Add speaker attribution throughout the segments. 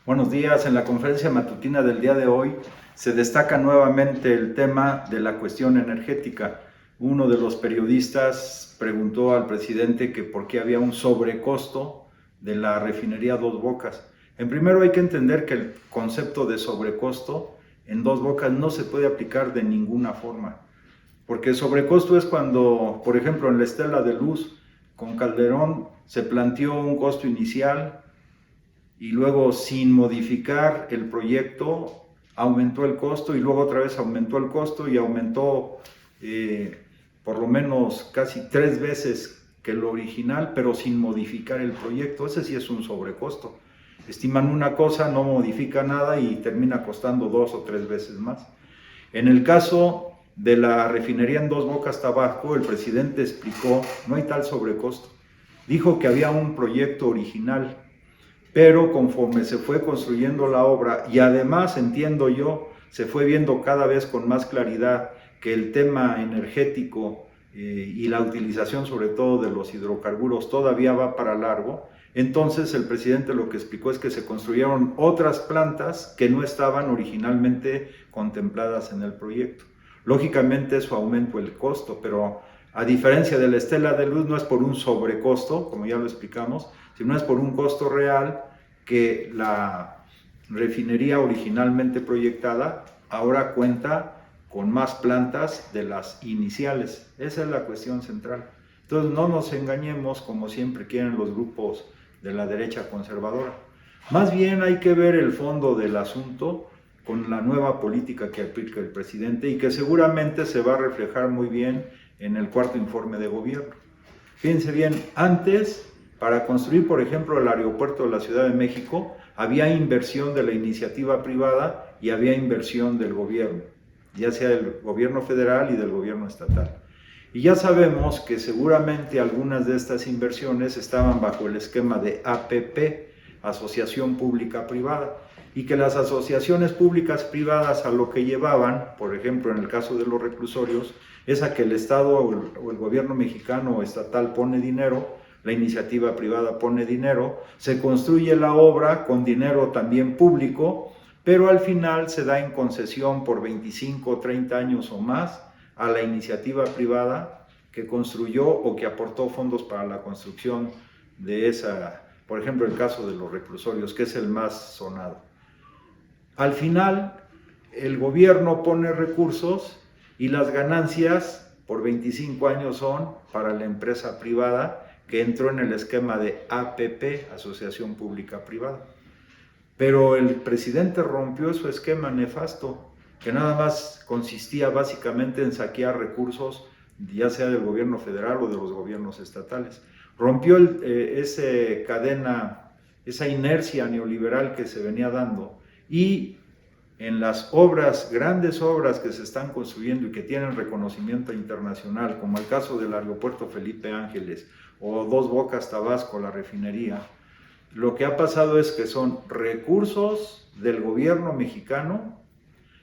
Speaker 1: Buenos días. En la conferencia matutina del día de hoy se destaca nuevamente el tema de la cuestión energética. Uno de los periodistas preguntó al presidente que por qué había un sobrecosto de la refinería Dos Bocas. En primero hay que entender que el concepto de sobrecosto en Dos Bocas no se puede aplicar de ninguna forma. Porque el sobrecosto es cuando, por ejemplo, en la Estela de Luz, con Calderón se planteó un costo inicial y luego sin modificar el proyecto aumentó el costo y luego otra vez aumentó el costo y aumentó por lo menos casi 3 veces que lo original, pero sin modificar el proyecto. Ese sí es un sobrecosto. Estiman una cosa, no modifica nada y termina costando 2 o 3 veces más. En el caso de la refinería en Dos Bocas, Tabasco, el presidente explicó, no hay tal sobrecosto. Dijo que había un proyecto original, pero conforme se fue construyendo la obra y además, entiendo yo, se fue viendo cada vez con más claridad que el tema energético y la utilización sobre todo de los hidrocarburos todavía va para largo. Entonces el presidente lo que explicó es que se construyeron otras plantas que no estaban originalmente contempladas en el proyecto. Lógicamente eso aumentó el costo, pero a diferencia de la Estela de Luz no es por un sobrecosto, como ya lo explicamos, sino es por un costo real que la refinería originalmente proyectada ahora cuenta con más plantas de las iniciales. Esa es la cuestión central. Entonces no nos engañemos como siempre quieren los grupos de la derecha conservadora. Más bien hay que ver el fondo del asunto con la nueva política que aplica el presidente y que seguramente se va a reflejar muy bien en el cuarto informe de gobierno. Fíjense bien, antes, para construir, por ejemplo, el aeropuerto de la Ciudad de México, había inversión de la iniciativa privada y había inversión del gobierno, ya sea del gobierno federal y del gobierno estatal. Y ya sabemos que seguramente algunas de estas inversiones estaban bajo el esquema de APP, Asociación Pública Privada, y que las asociaciones públicas privadas a lo que llevaban, por ejemplo en el caso de los reclusorios, es a que el Estado o el gobierno mexicano o estatal pone dinero, la iniciativa privada pone dinero, se construye la obra con dinero también público, pero al final se da en concesión por 25 o 30 años o más a la iniciativa privada que construyó o que aportó fondos para la construcción de esa, por ejemplo, el caso de los reclusorios, que es el más sonado. Al final, el gobierno pone recursos y las ganancias por 25 años son para la empresa privada que entró en el esquema de APP, Asociación Pública Privada. Pero el presidente rompió su esquema nefasto, que nada más consistía básicamente en saquear recursos, ya sea del gobierno federal o de los gobiernos estatales. Rompió esa cadena, esa inercia neoliberal que se venía dando y en las obras, grandes obras que se están construyendo y que tienen reconocimiento internacional, como el caso del aeropuerto Felipe Ángeles o Dos Bocas Tabasco, la refinería, lo que ha pasado es que son recursos del gobierno mexicano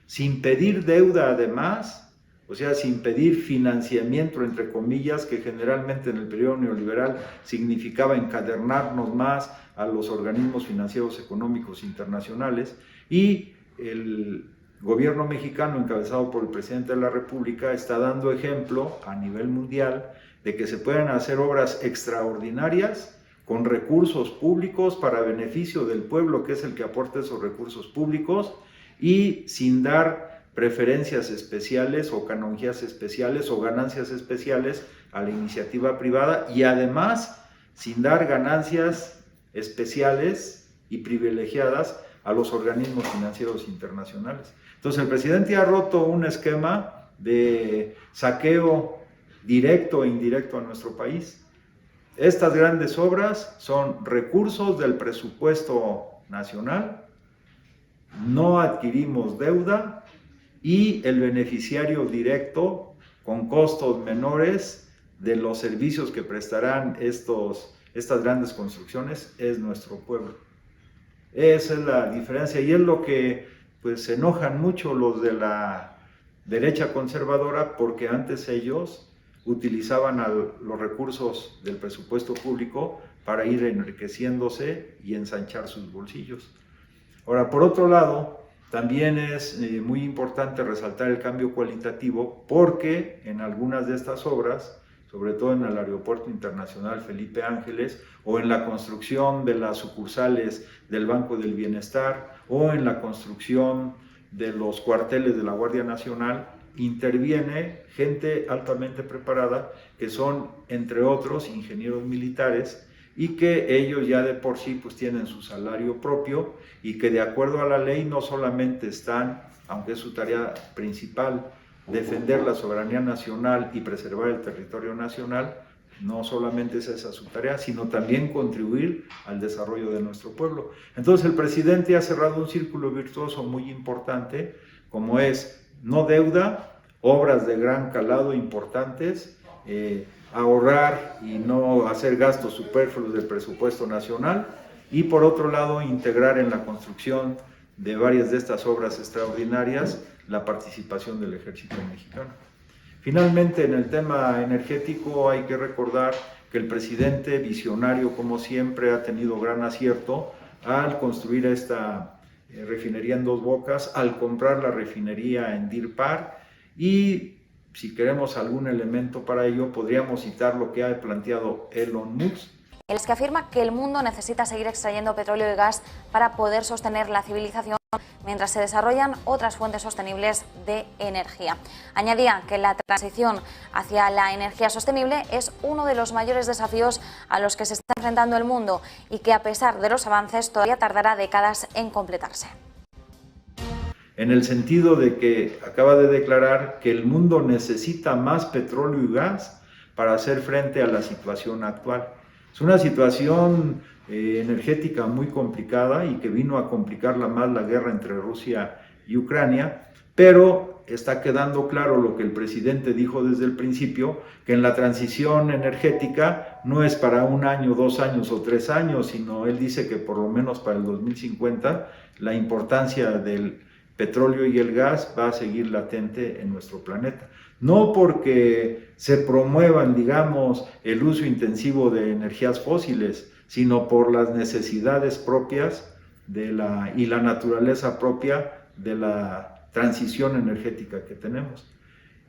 Speaker 1: sin pedir deuda además, o sea, sin pedir financiamiento, entre comillas, que generalmente en el periodo neoliberal significaba encadernarnos más a los organismos financieros económicos internacionales, y el gobierno mexicano, encabezado por el presidente de la República, está dando ejemplo a nivel mundial de que se pueden hacer obras extraordinarias con recursos públicos para beneficio del pueblo, que es el que aporta esos recursos públicos, y sin dar preferencias especiales o canonjías especiales o ganancias especiales a la iniciativa privada, y además sin dar ganancias especiales y privilegiadas a los organismos financieros internacionales. Entonces el presidente ha roto un esquema de saqueo directo e indirecto a nuestro país. Estas grandes obras son recursos del presupuesto nacional, no adquirimos deuda y el beneficiario directo con costos menores de los servicios que prestarán estas grandes construcciones es nuestro pueblo. Esa es la diferencia y es lo que pues se enojan mucho los de la derecha conservadora, porque antes ellos utilizaban los recursos del presupuesto público para ir enriqueciéndose y ensanchar sus bolsillos. Ahora, por otro lado, también es muy importante resaltar el cambio cualitativo porque en algunas de estas obras, sobre todo en el Aeropuerto Internacional Felipe Ángeles o en la construcción de las sucursales del Banco del Bienestar o en la construcción de los cuarteles de la Guardia Nacional, interviene gente altamente preparada que son, entre otros, ingenieros militares y que ellos ya de por sí pues tienen su salario propio y que de acuerdo a la ley no solamente están, aunque es su tarea principal, defender la soberanía nacional y preservar el territorio nacional, no solamente es esa su tarea, sino también contribuir al desarrollo de nuestro pueblo. Entonces el presidente ha cerrado un círculo virtuoso muy importante, como es no deuda, obras de gran calado importantes, ahorrar y no hacer gastos superfluos del presupuesto nacional, y por otro lado integrar en la construcción de varias de estas obras extraordinarias la participación del Ejército Mexicano. Finalmente, en el tema energético hay que recordar que el presidente, visionario como siempre, ha tenido gran acierto al construir esta refinería en Dos Bocas, al comprar la refinería en Deer Park, y si queremos algún elemento para ello, podríamos citar lo que ha planteado Elon Musk,
Speaker 2: en los que afirma que el mundo necesita seguir extrayendo petróleo y gas para poder sostener la civilización mientras se desarrollan otras fuentes sostenibles de energía. Añadía que la transición hacia la energía sostenible es uno de los mayores desafíos a los que se está enfrentando el mundo y que a pesar de los avances todavía tardará décadas en completarse.
Speaker 1: En el sentido de que acaba de declarar que el mundo necesita más petróleo y gas para hacer frente a la situación actual. Es una situación energética muy complicada y que vino a complicarla más la guerra entre Rusia y Ucrania, pero está quedando claro lo que el presidente dijo desde el principio, que en la transición energética no es para 1 año, 2 años o 3 años, sino él dice que por lo menos para el 2050 la importancia del petróleo y el gas va a seguir latente en nuestro planeta. No porque se promuevan, digamos, el uso intensivo de energías fósiles, sino por las necesidades propias y la naturaleza propia de la transición energética que tenemos.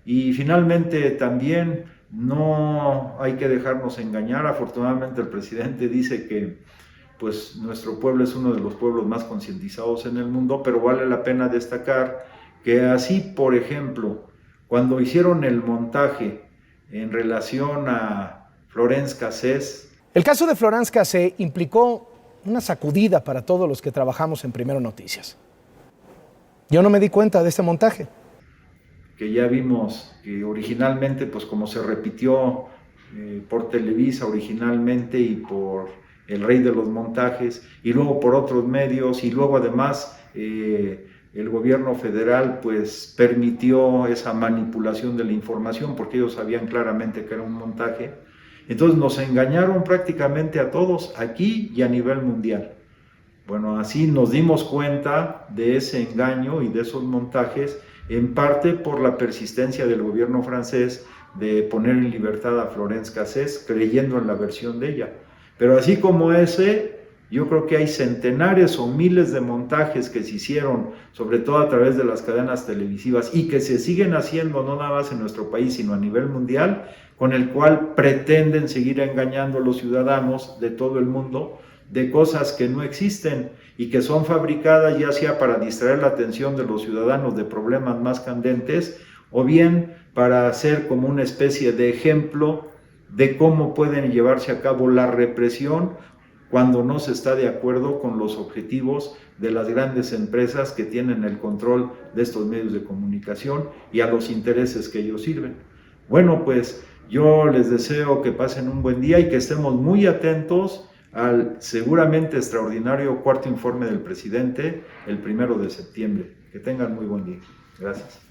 Speaker 1: Y finalmente también no hay que dejarnos engañar. Afortunadamente el presidente dice que pues nuestro pueblo es uno de los pueblos más concientizados en el mundo, pero vale la pena destacar que así, por ejemplo, cuando hicieron el montaje en relación a Florence Cassés.
Speaker 3: El caso de Florence Cassés implicó una sacudida para todos los que trabajamos en Primero Noticias. Yo no me di cuenta de este montaje.
Speaker 1: Que ya vimos que originalmente, pues como se repitió por Televisa originalmente y por el rey de los montajes, y luego por otros medios, y luego además el gobierno federal pues permitió esa manipulación de la información porque ellos sabían claramente que era un montaje. Entonces nos engañaron prácticamente a todos, aquí y a nivel mundial. Bueno, así nos dimos cuenta de ese engaño y de esos montajes, en parte por la persistencia del gobierno francés de poner en libertad a Florence Cassés, creyendo en la versión de ella. Pero así como ese, yo creo que hay centenares o miles de montajes que se hicieron, sobre todo a través de las cadenas televisivas, y que se siguen haciendo no nada más en nuestro país, sino a nivel mundial, con el cual pretenden seguir engañando a los ciudadanos de todo el mundo de cosas que no existen y que son fabricadas ya sea para distraer la atención de los ciudadanos de problemas más candentes o bien para hacer como una especie de ejemplo de cómo pueden llevarse a cabo la represión cuando no se está de acuerdo con los objetivos de las grandes empresas que tienen el control de estos medios de comunicación y a los intereses que ellos sirven. Bueno, pues yo les deseo que pasen un buen día y que estemos muy atentos al seguramente extraordinario cuarto informe del presidente el 1 de septiembre. Que tengan muy buen día. Gracias.